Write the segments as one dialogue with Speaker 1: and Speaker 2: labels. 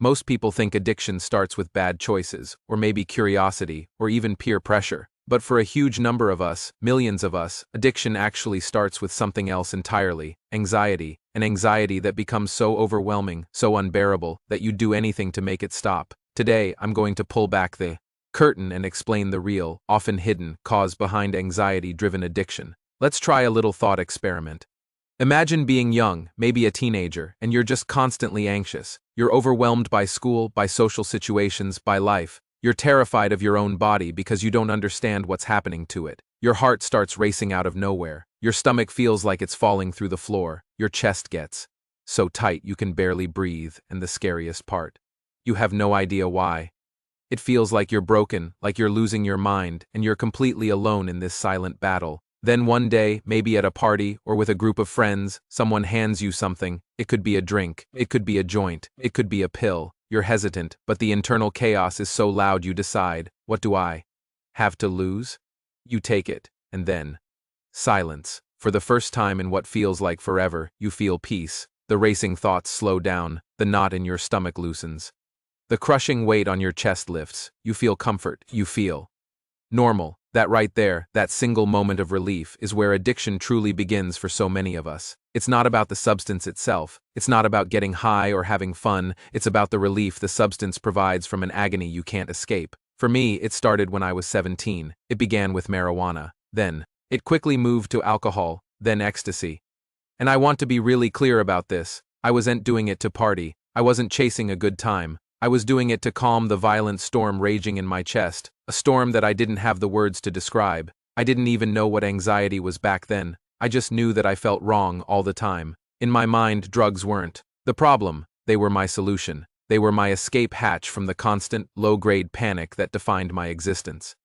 Speaker 1: Most people think addiction starts with bad choices, or maybe curiosity, or even peer pressure. But for a huge number of us, millions of us, addiction actually starts with something else entirely: anxiety, an anxiety that becomes so overwhelming, so unbearable, that you do anything to make it stop. Today, I'm going to pull back the curtain and explain the real, often hidden, cause behind anxiety-driven addiction. Let's try a little thought experiment. Imagine being young, maybe a teenager, and you're just constantly anxious. You're overwhelmed by school, by social situations, by life. You're terrified of your own body because you don't understand what's happening to it. Your heart starts racing out of nowhere. Your stomach feels like it's falling through the floor. Your chest gets so tight you can barely breathe, and the scariest part, you have no idea why. It feels like you're broken, like you're losing your mind, and you're completely alone in this silent battle. Then one day, maybe at a party or with a group of friends, someone hands you something. It could be a drink, it could be a joint, it could be a pill. You're hesitant, but the internal chaos is so loud you decide, what do I have to lose? You take it, and then silence. For the first time in what feels like forever, you feel peace. The racing thoughts slow down, the knot in your stomach loosens. The crushing weight on your chest lifts. You feel comfort, you feel normal. That right there, that single moment of relief, is where addiction truly begins for so many of us. It's not about the substance itself. It's not about getting high or having fun. It's about the relief the substance provides from an agony you can't escape. For me, it started when I was 17. It began with marijuana. Then, it quickly moved to alcohol, then ecstasy. And I want to be really clear about this. I wasn't doing it to party. I wasn't chasing a good time. I was doing it to calm the violent storm raging in my chest, a storm that I didn't have the words to describe. I didn't even know what anxiety was back then. I just knew that I felt wrong all the time. In my mind, drugs weren't the problem. They were my solution. They were my escape hatch from the constant, low-grade panic that defined my existence.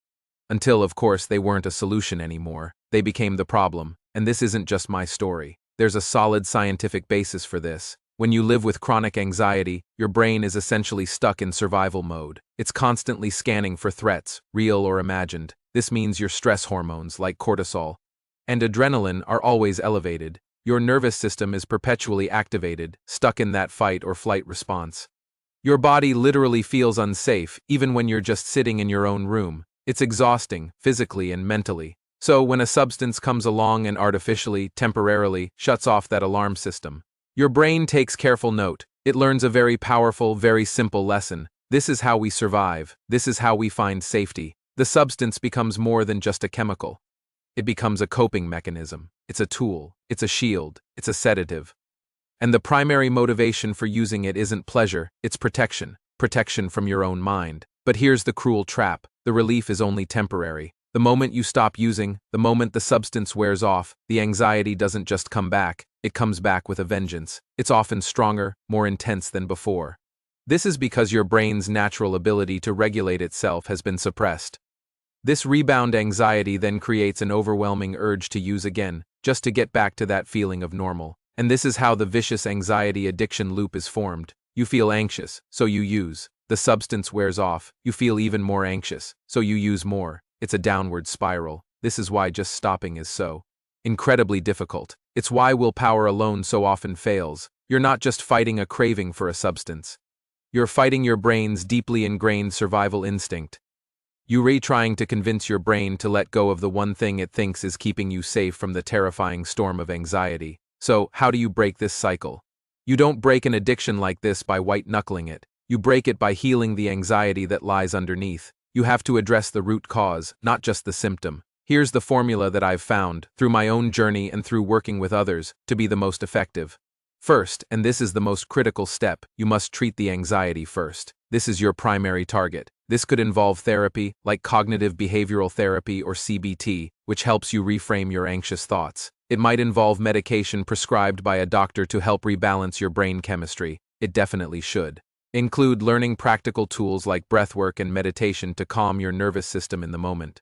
Speaker 1: Until, of course, they weren't a solution anymore. They became the problem. And this isn't just my story. There's a solid scientific basis for this. When you live with chronic anxiety, your brain is essentially stuck in survival mode. It's constantly scanning for threats, real or imagined. This means your stress hormones, like cortisol and adrenaline, are always elevated. Your nervous system is perpetually activated, stuck in that fight or flight response. Your body literally feels unsafe, even when you're just sitting in your own room. It's exhausting, physically and mentally. So when a substance comes along and artificially, temporarily, shuts off that alarm system, your brain takes careful note. It learns a very powerful, very simple lesson. This is how we survive. This is how we find safety. The substance becomes more than just a chemical. It becomes a coping mechanism. It's a tool. It's a shield. It's a sedative. And the primary motivation for using it isn't pleasure, it's protection. Protection from your own mind. But here's the cruel trap. The relief is only temporary. The moment you stop using, the moment the substance wears off, the anxiety doesn't just come back. It comes back with a vengeance. It's often stronger, more intense than before. This is because your brain's natural ability to regulate itself has been suppressed. This rebound anxiety then creates an overwhelming urge to use again, just to get back to that feeling of normal. And this is how the vicious anxiety addiction loop is formed. You feel anxious, so you use. The substance wears off. You feel even more anxious, so you use more. It's a downward spiral. This is why just stopping is so incredibly difficult. It's why willpower alone so often fails. You're not just fighting a craving for a substance. You're fighting your brain's deeply ingrained survival instinct. You're trying to convince your brain to let go of the one thing it thinks is keeping you safe from the terrifying storm of anxiety. So, how do you break this cycle? You don't break an addiction like this by white-knuckling it. You break it by healing the anxiety that lies underneath. You have to address the root cause, not just the symptom. Here's the formula that I've found, through my own journey and through working with others, to be the most effective. First, and this is the most critical step, you must treat the anxiety first. This is your primary target. This could involve therapy, like cognitive behavioral therapy or CBT, which helps you reframe your anxious thoughts. It might involve medication prescribed by a doctor to help rebalance your brain chemistry. It definitely should. Include learning practical tools like breathwork and meditation to calm your nervous system in the moment.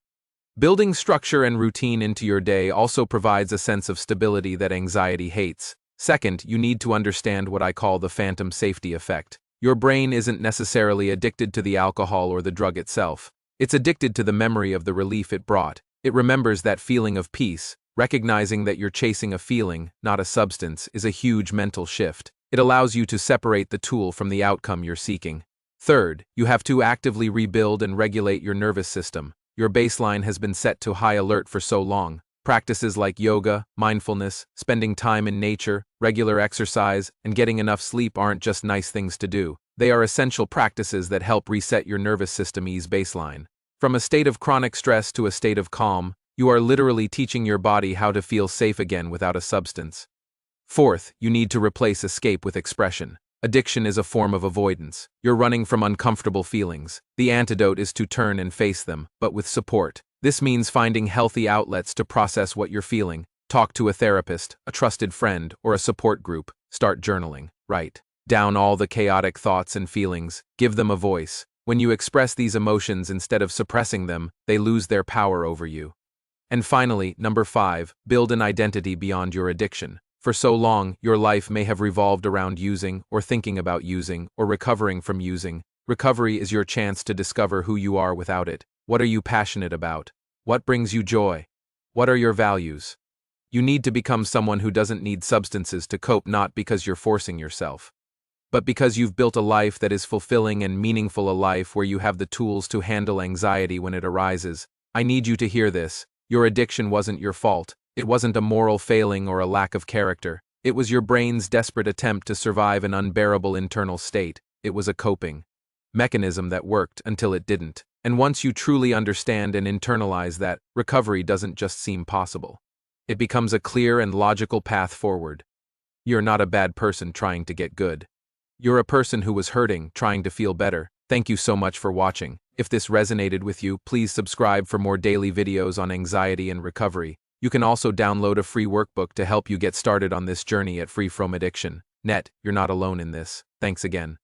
Speaker 1: Building structure and routine into your day also provides a sense of stability that anxiety hates. Second, you need to understand what I call the phantom safety effect. Your brain isn't necessarily addicted to the alcohol or the drug itself. It's addicted to the memory of the relief it brought. It remembers that feeling of peace. Recognizing that you're chasing a feeling, not a substance, is a huge mental shift. It allows you to separate the tool from the outcome you're seeking. Third, you have to actively rebuild and regulate your nervous system. Your baseline has been set to high alert for so long. Practices like yoga, mindfulness, spending time in nature, regular exercise, and getting enough sleep aren't just nice things to do. They are essential practices that help reset your nervous system's baseline. From a state of chronic stress to a state of calm, you are literally teaching your body how to feel safe again without a substance. Fourth, you need to replace escape with expression. Addiction is a form of avoidance. You're running from uncomfortable feelings. The antidote is to turn and face them, but with support. This means finding healthy outlets to process what you're feeling. Talk to a therapist, a trusted friend, or a support group. Start journaling. Write down all the chaotic thoughts and feelings. Give them a voice. When you express these emotions instead of suppressing them, they lose their power over you. And finally, number 5, build an identity beyond your addiction. For so long, your life may have revolved around using, or thinking about using, or recovering from using. Recovery is your chance to discover who you are without it. What are you passionate about? What brings you joy? What are your values? You need to become someone who doesn't need substances to cope, not because you're forcing yourself, but because you've built a life that is fulfilling and meaningful, a life where you have the tools to handle anxiety when it arises. I need you to hear this. Your addiction wasn't your fault. It wasn't a moral failing or a lack of character. It was your brain's desperate attempt to survive an unbearable internal state. It was a coping mechanism that worked until it didn't. And once you truly understand and internalize that, recovery doesn't just seem possible. It becomes a clear and logical path forward. You're not a bad person trying to get good. You're a person who was hurting, trying to feel better. Thank you so much for watching. If this resonated with you, please subscribe for more daily videos on anxiety and recovery. You can also download a free workbook to help you get started on this journey at freefromaddiction.net. You're not alone in this. Thanks again.